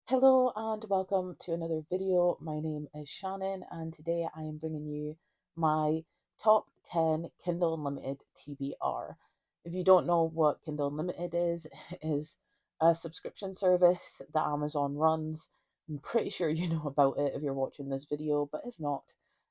Hello and welcome to another video. My name is Shannon and today I am bringing you my top 10 Kindle Unlimited TBR. If you don't know what Kindle Unlimited is a subscription service that Amazon runs. I'm pretty sure you know about it if you're watching this video, but if not,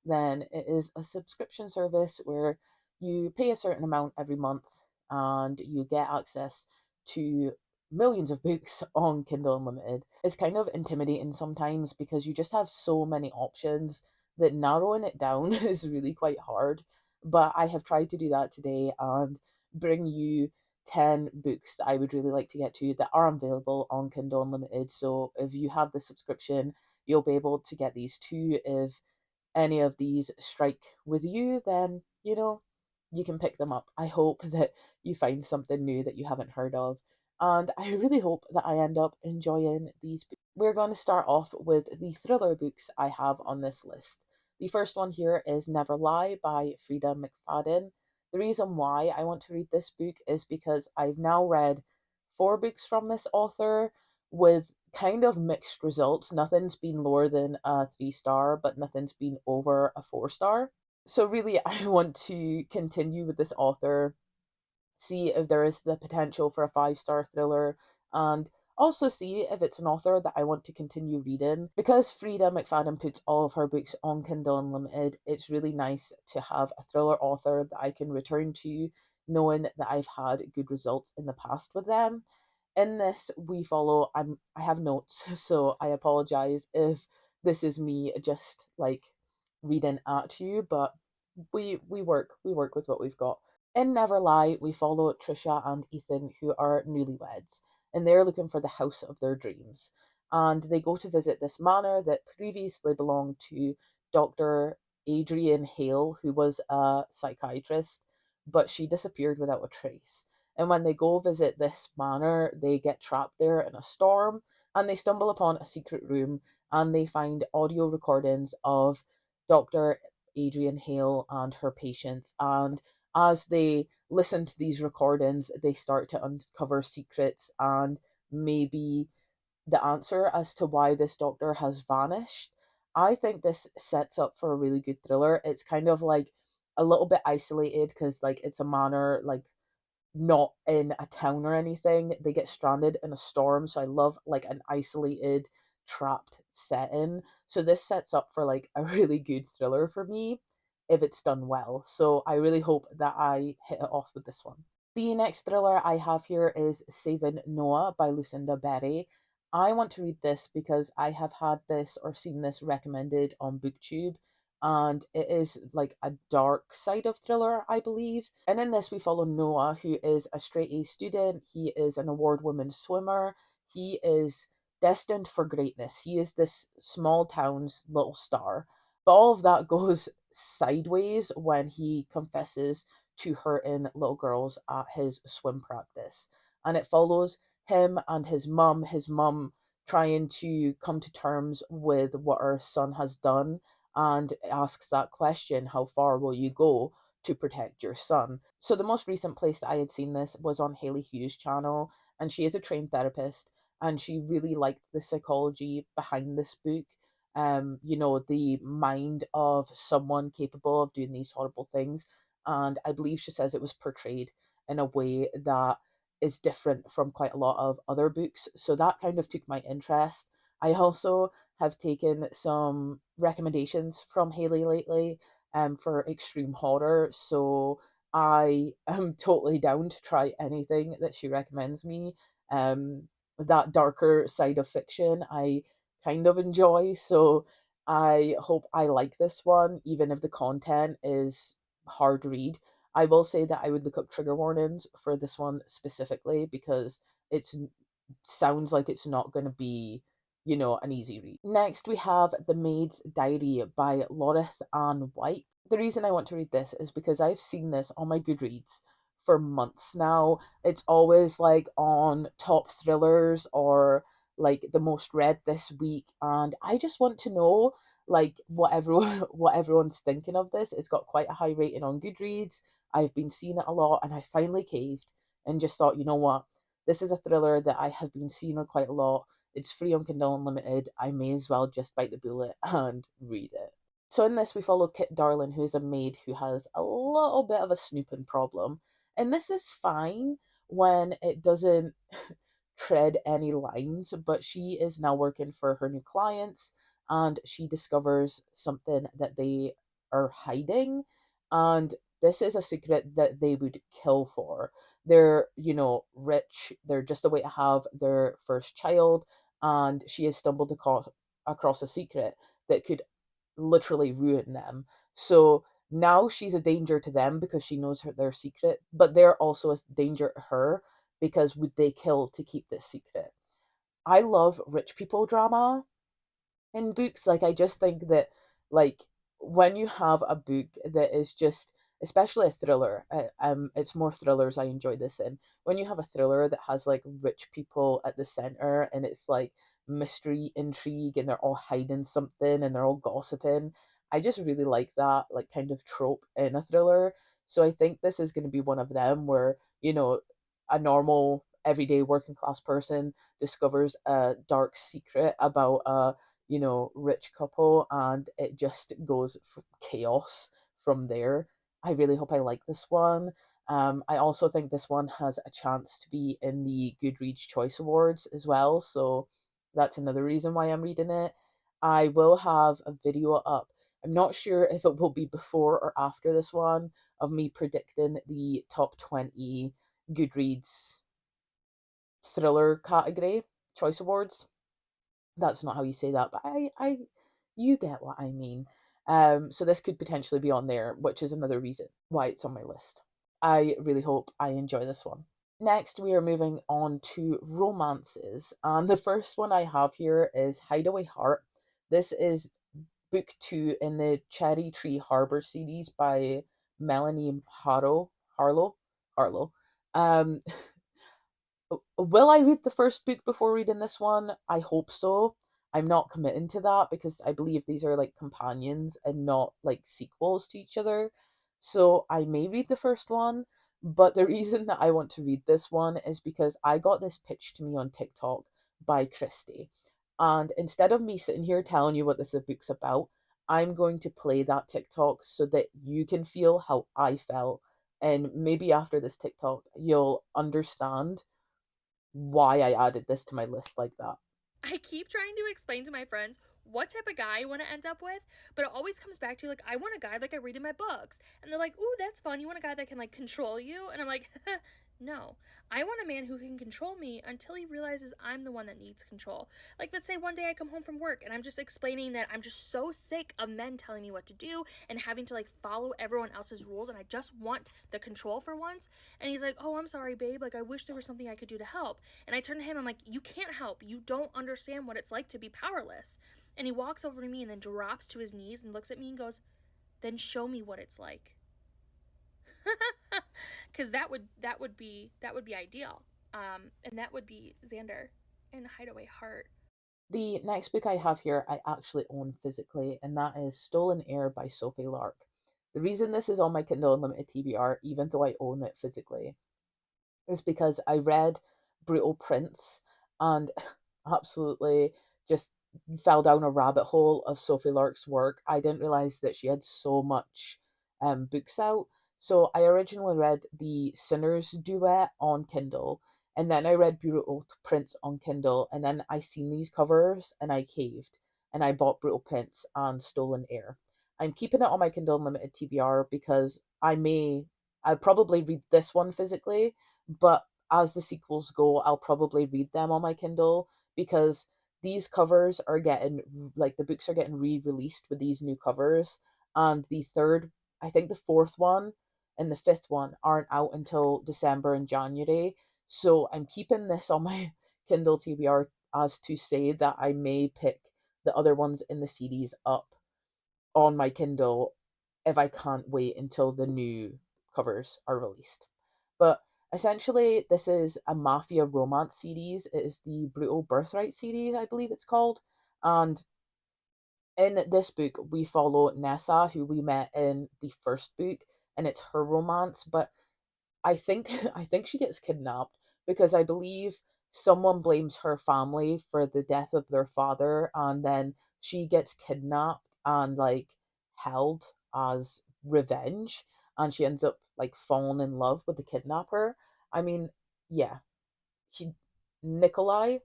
then it is a subscription service where you pay a certain amount every month and you get access to millions of books on Kindle Unlimited. It's kind of intimidating sometimes because you just have so many options that narrowing it down is really quite hard. But I have tried to do that today and bring you 10 books that I would really like to get to that are available on Kindle Unlimited. So if you have the subscription, you'll be able to get these too. If any of these strike with you, then you can pick them up. I hope that you find something new that you haven't heard of, and I really hope that I end up enjoying these books. We're going to start off with the thriller books I have on this list. The first one here is Never Lie by Frida McFadden. The reason why I want to read this book is because I've now read four books from this author with kind of mixed results. Nothing's been lower than a 3 star, but nothing's been over a 4 star. So, really, I want to continue with this author, see if there is the potential for a 5 star thriller, and also see if it's an author that I want to continue reading. Because Frida McFadden puts all of her books on Kindle Unlimited, it's really nice to have a thriller author that I can return to, knowing that I've had good results in the past with them. In this, we follow. I have notes, so I apologize if this is me just like reading at you, but we work with what we've got. In Never Lie, we follow Trisha and Ethan, who are newlyweds, and they're looking for the house of their dreams. And they go to visit this manor that previously belonged to Dr. Adrian Hale, who was a psychiatrist, but she disappeared without a trace. And when they go visit this manor, they get trapped there in a storm and they stumble upon a secret room and they find audio recordings of Dr. Adrian Hale and her patients. And as they listen to these recordings, they start to uncover secrets and maybe the answer as to why this doctor has vanished. I think this sets up for a really good thriller. It's kind of like a little bit isolated because like it's a manor, like not in a town or anything. They get stranded in a storm, so I love like an isolated, trapped setting. So this sets up for like a really good thriller for me if it's done well. So I really hope that I hit it off with this one. The next thriller I have here is Saving Noah by Lucinda Berry. I want to read this because I have had this or seen this recommended on BookTube, and it is like a dark side of thriller, I believe. And in this, we follow Noah, who is a straight A student. He is an award winning swimmer. He is destined for greatness. He is this small town's little star. But all of that goes sideways when he confesses to hurting little girls at his swim practice. And it follows him and his mum trying to come to terms with what her son has done and asks that question, how far will you go to protect your son? So the most recent place that I had seen this was on Haley Hughes' channel, and she is a trained therapist, and she really liked the psychology behind this book. The mind of someone capable of doing these horrible things. And I believe she says it was portrayed in a way that is different from quite a lot of other books. So that kind of took my interest. I also have taken some recommendations from Haley lately for extreme horror. So I am totally down to try anything that she recommends me. That darker side of fiction I kind of enjoy. So I hope I like this one, even if the content is hard read. I will say that I would look up trigger warnings for this one specifically because it's sounds like it's not going to be, an easy read. Next, we have The Maid's Diary by Lorith Ann White. The reason I want to read this is because I've seen this on my Goodreads for months now. It's always like on top thrillers or like the most read this week, and I just want to know like what everyone what everyone's thinking of this. It's got quite a high rating on Goodreads. I've been seeing it a lot, and I finally caved and just thought, you know what, this is a thriller that I have been seeing quite a lot. It's free on Kindle Unlimited. I may as well just bite the bullet and read it. So in this, we follow Kit Darling, who's a maid who has a little bit of a snooping problem. And this is fine when it doesn't tread any lines, but she is now working for her new clients and she discovers something that they are hiding. And this is a secret that they would kill for. They're, rich. They're just a way to have their first child. And she has stumbled across a secret that could literally ruin them. So now she's a danger to them because she knows their secret, but they're also a danger to her because would they kill to keep this secret? I love rich people drama in books. Like, I just think that, like, when you have a book that is just, especially a thriller, it's more thrillers I enjoy this in. When you have a thriller that has like rich people at the center and it's like mystery, intrigue, and they're all hiding something and they're all gossiping, I just really like that, like, kind of trope in a thriller. So I think this is going to be one of them where, a normal everyday working class person discovers a dark secret about a rich couple, and it just goes for chaos from there. I really hope I like this one. I also think this one has a chance to be in the Goodreads Choice Awards as well, so that's another reason why I'm reading it. I will have a video up. I'm not sure if it will be before or after this one of me predicting the top 20 Goodreads thriller category choice awards. That's not how you say that, but you get what I mean. So this could potentially be on there, which is another reason why it's on my list. I really hope I enjoy this one. Next, we are moving on to romances, and the first one I have here is Hideway Heart. This is book 2 in the Cherry Tree Harbor series by Melanie Harlow. Um, Will I read the first book before reading this one? I hope so. I'm not committing to that because I believe these are like companions and not like sequels to each other. So I may read the first one, but the reason that I want to read this one is because I got this pitched to me on TikTok by Christy. And instead of me sitting here telling you what this book's about, I'm going to play that TikTok so that you can feel how I felt. And maybe after this TikTok, you'll understand why I added this to my list like that. I keep trying to explain to my friends what type of guy I want to end up with, but it always comes back to like I want a guy like I read in my books. And they're like, "Ooh, that's fun. You want a guy that can like control you?" And I'm like, "No. I want a man who can control me until he realizes I'm the one that needs control." Like, let's say one day I come home from work and I'm just explaining that I'm just so sick of men telling me what to do and having to like follow everyone else's rules and I just want the control for once. And he's like, "Oh, I'm sorry, babe. Like I wish there was something I could do to help." And I turn to him, I'm like, "You can't help. You don't understand what it's like to be powerless." And he walks over to me and then drops to his knees and looks at me and goes, "Then show me what it's like." Because that would be ideal. And that would be Xander and Hideaway Heart. The next book I have here, I actually own physically, and that is Stolen Air by Sophie Lark. The reason this is on my Kindle Unlimited TBR, even though I own it physically, is because I read Brutal Prince and absolutely just fell down a rabbit hole of Sophie Lark's work. I didn't realize that she had so much books out. So I originally read the Sinners duet on Kindle, and then I read Brutal Prince on Kindle, and then I seen these covers and I caved and I bought Brutal Prince and Stolen Air. I'm keeping it on my Kindle Unlimited TBR because I'll probably read this one physically, but as the sequels go, I'll probably read them on my Kindle because these covers are getting, like, the books are getting re-released with these new covers, and the third, I think the fourth one and the fifth one aren't out until December and January. So I'm keeping this on my Kindle TBR as to say that I may pick the other ones in the series up on my Kindle if I can't wait until the new covers are released. But essentially, this is a mafia romance series. It is the Brutal Birthright series, I believe it's called. And in this book, we follow Nessa, who we met in the first book, and it's her romance. But I think I think she gets kidnapped because I believe someone blames her family for the death of their father, and then she gets kidnapped and like held as revenge, and she ends up like falling in love with the kidnapper. I mean, yeah, he Nikolai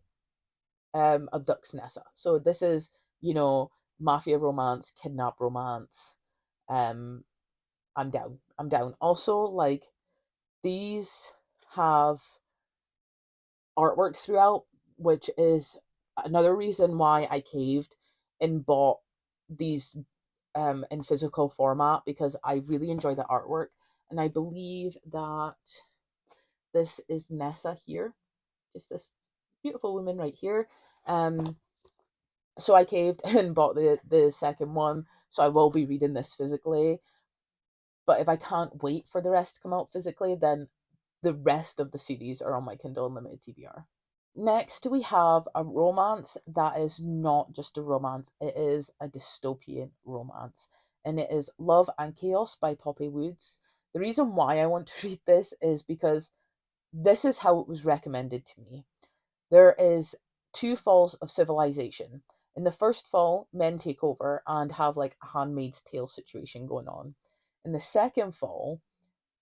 abducts Nessa. So this is, you know, mafia romance, kidnap romance. Um, I'm down. I'm down. Also, like these have artwork throughout, which is another reason why I caved and bought these in physical format, because I really enjoy the artwork. And I believe that this is Nessa here, just this beautiful woman right here. Um, so I caved and bought the second one. So I will be reading this physically. But if I can't wait for the rest to come out physically, then the rest of the series are on my Kindle Unlimited TBR. Next, we have a romance that is not just a romance, it is a dystopian romance. And it is Love and Chaos by Poppy Woods. The reason why I want to read this is because this is how it was recommended to me. There is two falls of civilization. In the first fall, men take over and have like a handmaid's tale situation going on. In the second fall,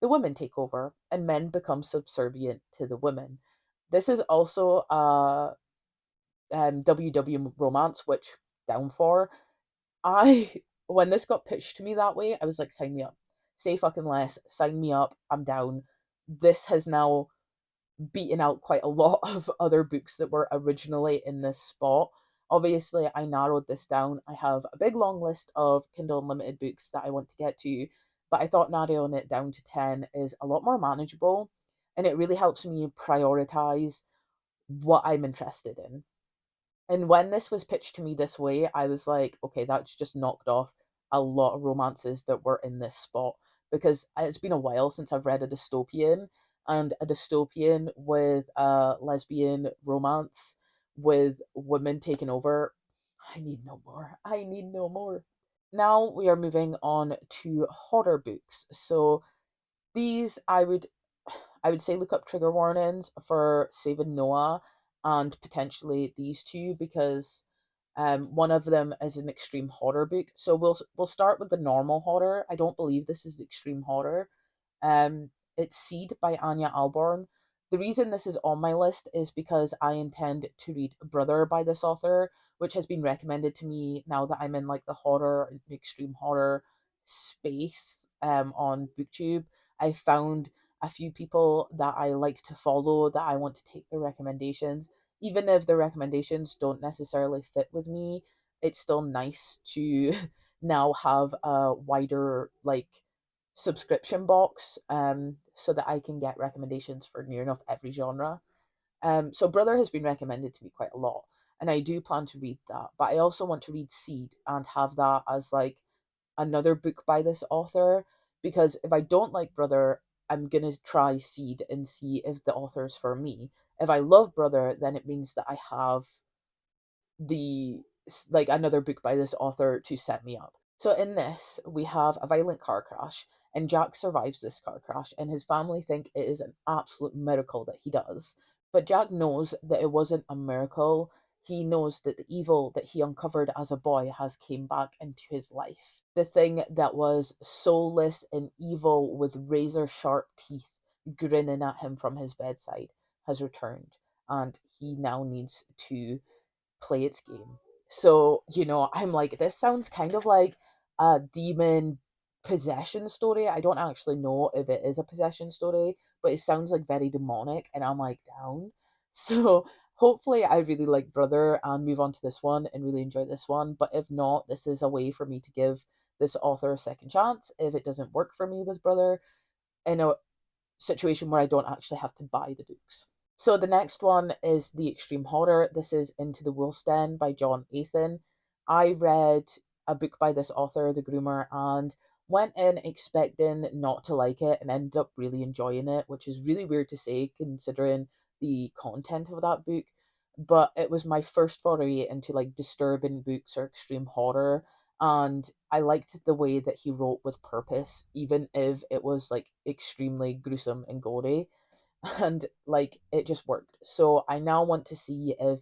the women take over and men become subservient to the women. This is also a WW romance, which down for. I when this got pitched to me that way, I was like, sign me up. Say fucking less, sign me up, I'm down. This has now beaten out quite a lot of other books that were originally in this spot. Obviously, I narrowed this down. I have a big long list of Kindle Unlimited books that I want to get to, but I thought narrowing it down to 10 is a lot more manageable, and it really helps me prioritize what I'm interested in. And when this was pitched to me this way, I was like, okay, that's just knocked off a lot of romances that were in this spot, because it's been a while since I've read a dystopian, and a dystopian with a lesbian romance with women taking over. I need no more. I need no more. Now we are moving on to horror books. So these I would say look up trigger warnings for Saving Noah and potentially these two, because one of them is an extreme horror book. So we'll start with the normal horror. I don't believe this is extreme horror. It's Seed by Anya Alborn. The reason this is on my list is because I intend to read Brother by this author, which has been recommended to me now that I'm in like the horror and extreme horror space on BookTube. I found a few people that I like to follow that I want to take their recommendations. Even if the recommendations don't necessarily fit with me, it's still nice to now have a wider like subscription box, so that I can get recommendations for near enough every genre. So Brother has been recommended to me quite a lot, and I do plan to read that. But I also want to read Seed and have that as like another book by this author, because if I don't like Brother, I'm gonna try Seed and see if the author's for me. If I love Brother, then it means that I have the like another book by this author to set me up. So in this, we have a violent car crash, and Jack survives this car crash, and his family think it is an absolute miracle that he does. But Jack knows that it wasn't a miracle. He knows that the evil that he uncovered as a boy has came back into his life. The thing that was soulless and evil with razor sharp teeth grinning at him from his bedside has returned, and he now needs to play its game. So, I'm like, this sounds kind of like a demon possession story. I don't actually know if it is a possession story, but it sounds like very demonic, and I'm like, down. So, hopefully, I really like Brother and move on to this one and really enjoy this one. But if not, this is a way for me to give this author a second chance if it doesn't work for me with Brother in a situation where I don't actually have to buy the books. So the next one is the extreme horror. This is Into the Wolf's Den by John Athan. I read a book by this author, The Groomer, and went in expecting not to like it and ended up really enjoying it, which is really weird to say considering the content of that book. But it was my first foray into like disturbing books or extreme horror, and I liked the way that he wrote with purpose, even if it was like extremely gruesome and gory. and like it just worked. So I now want to see if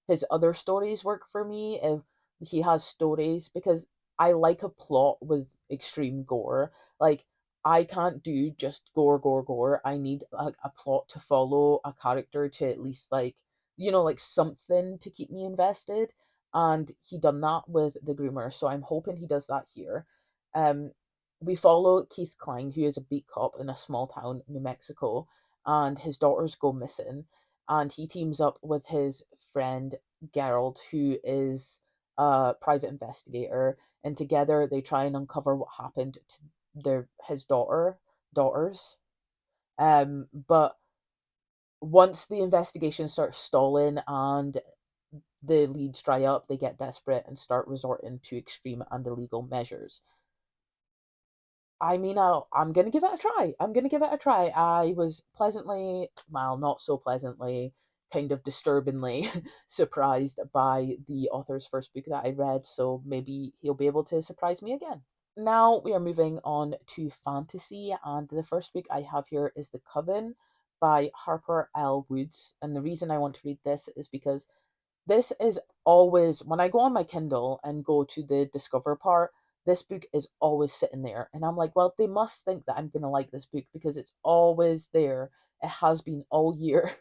his other stories work for me, if he has stories, because I like a plot with extreme gore. Like, I can't do just gore, gore, gore. I need a plot to follow, a character to at least, like, like something to keep me invested. And he done that with The Groomer, so I'm hoping he does that here. Um, we follow Keith Klein, who is a beat cop in a small town, New Mexico, and his daughters go missing. And he teams up with his friend Gerald, who is a private investigator, and together they try and uncover what happened to his daughters. But once the investigation starts stalling and the leads dry up, they get desperate and start resorting to extreme and illegal measures. I mean, I'm gonna give it a try. I'm gonna give it a try. I was pleasantly, well, not so pleasantly, kind of disturbingly surprised by the author's first book that I read, so maybe he'll be able to surprise me again. Now we are moving on to fantasy, and the first book I have here is The Coven by Harper L. Woods. And the reason I want to read this is because this is always, when I go on my Kindle and go to the Discover part, this book is always sitting there. And I'm like, well, they must think that I'm going to like this book because it's always there. It has been all year.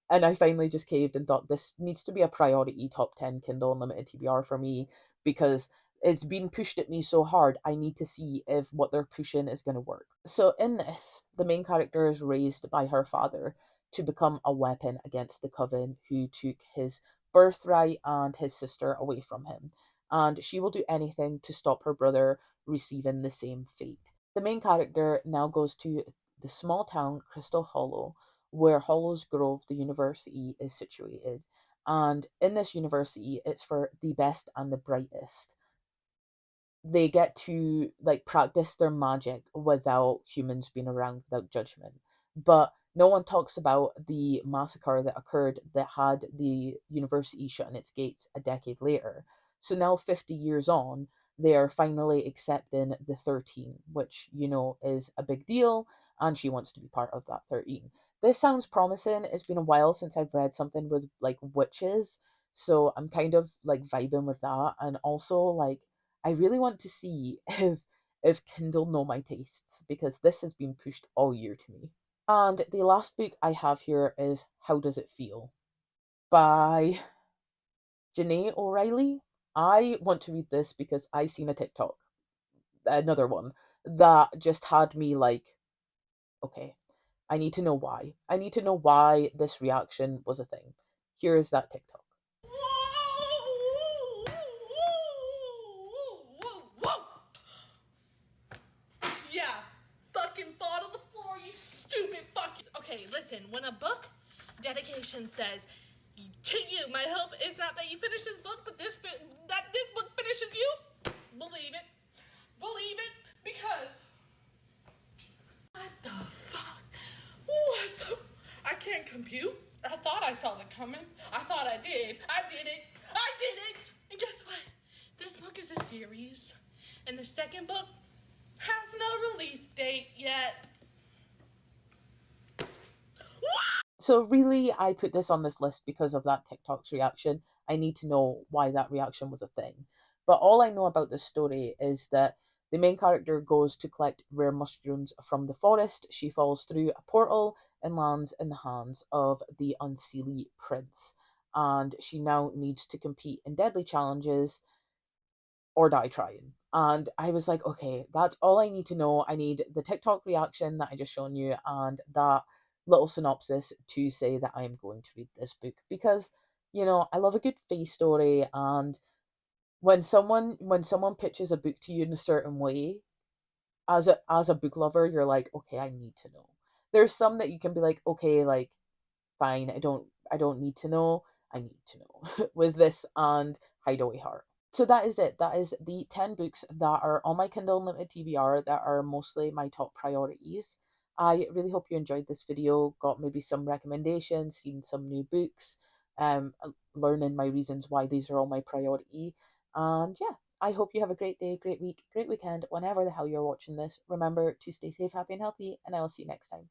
And I finally just caved and thought this needs to be a priority top 10 Kindle Unlimited TBR for me because it's been pushed at me so hard. I need to see if what they're pushing is going to work. So, in this, the main character is raised by her father to become a weapon against the Coven, who took his birthright and his sister away from him. And she will do anything to stop her brother receiving the same fate. The main character now goes to the small town Crystal Hollow, where Hollows Grove, the university, is situated. And in this university, it's for the best and the brightest. They get to like practice their magic without humans being around, without judgment. But no one talks about the massacre that occurred that had the university shutting its gates a decade later. So now 50 years on, they are finally accepting the 13, which is a big deal, and she wants to be part of that 13. This sounds promising. It's been a while since I've read something with like witches, so I'm kind of like vibing with that. And also, like, I really want to see if Kindle know my tastes because this has been pushed all year to me. And the last book I have here is How Does It Feel by Janae O'Reilly. I want to read this because I seen a TikTok, another one, that just had me like, okay, I need to know why. I need to know why this reaction was a thing. Here is that TikTok. Yeah. Fucking fall to the floor, you stupid fucking. Okay, listen, when a book dedication says, to you, my hope is not that you finish this book, but that this book finishes you, believe it. Believe it, because. What the fuck? What the. I can't compute. I thought I saw it coming. I thought I did. I did it. I did it. And guess what? This book is a series. And the second book has no release date yet. So really, I put this on this list because of that TikTok's reaction. I need to know why that reaction was a thing. But all I know about this story is that the main character goes to collect rare mushrooms from the forest. She falls through a portal and lands in the hands of the Unseelie Prince. And she now needs to compete in deadly challenges or die trying. And I was like, okay, that's all I need to know. I need the TikTok reaction that I just shown you and that little synopsis to say that I am going to read this book because I love a good face story. And when someone pitches a book to you in a certain way, as a book lover, you're like, okay, I need to know. There's some that you can be like, okay, like fine, I don't need to know. I need to know. With this and Hideaway Heart. So that is it. That is the 10 books that are on my Kindle Unlimited TBR that are mostly my top priorities. I really hope you enjoyed this video, got maybe some recommendations, seen some new books, learning my reasons why these are all my priority. And yeah, I hope you have a great day, great week, great weekend, whenever the hell you're watching this. Remember to stay safe, happy, and healthy, and I will see you next time.